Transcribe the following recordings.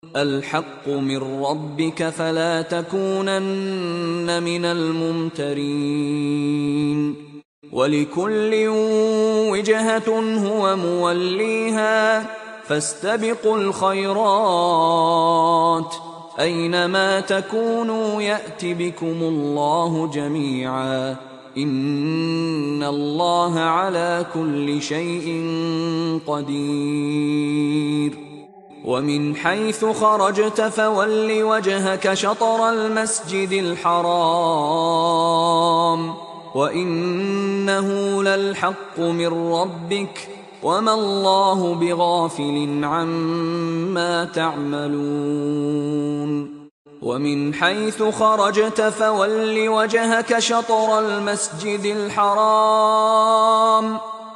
الحق من ربك فلا تكونن من الممترين. ولكل وجهة هو موليها فاستبقوا الخيرات أينما تكونوا يأت بكم الله جميعا إن الله على كل شيء قدير. ومن حيث خرجت فول وجهك شطر المسجد الحرام وإنه للحق من ربك وما الله بغافل عما تعملون. ومن حيث خرجت فول وجهك شطر المسجد الحرام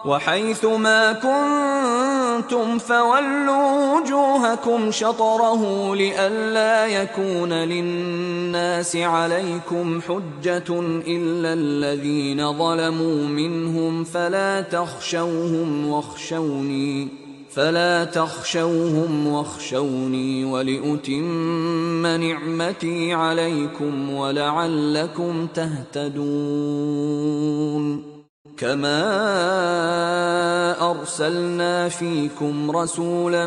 وحيث ما كنتم فولوا وجوهكم شطره لئلا يكون للناس عليكم حجة إلا الذين ظلموا منهم فلا تخشوهم واخشوني ولأتم نعمتي عليكم ولعلكم تهتدون. كما أرسلنا فيكم رسولا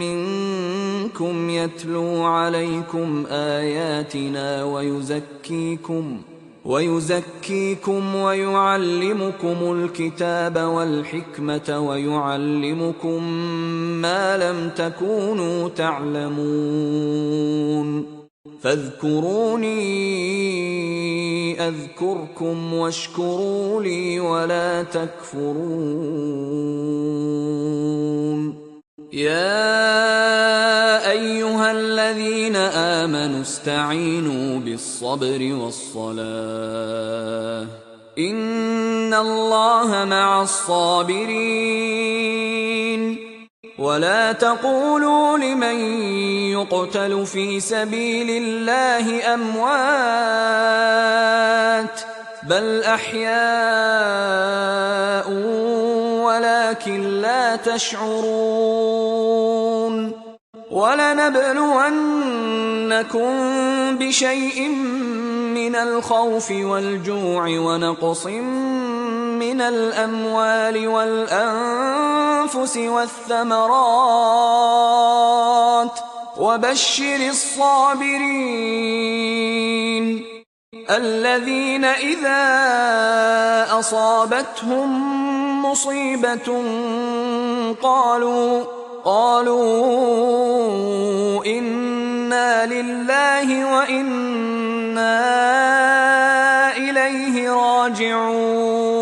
منكم يتلو عليكم آياتنا ويزكيكم ويعلمكم الكتاب والحكمة ويعلمكم ما لم تكونوا تعلمون. فاذكروني أذكركم واشكروا لي ولا تكفرون. يا أيها الذين آمنوا استعينوا بالصبر والصلاة إن الله مع الصابرين. ولا تقولوا لمن يقتل في سبيل الله أموات بل أحياء ولكن لا تشعرون. ولنبلونكم بشيء من الخوف والجوع ونقص من الأموال والأنفس والثمرات وبشر الصابرين الذين إذا أصابتهم مصيبة قالوا إنا لله وإنا إليه راجعون.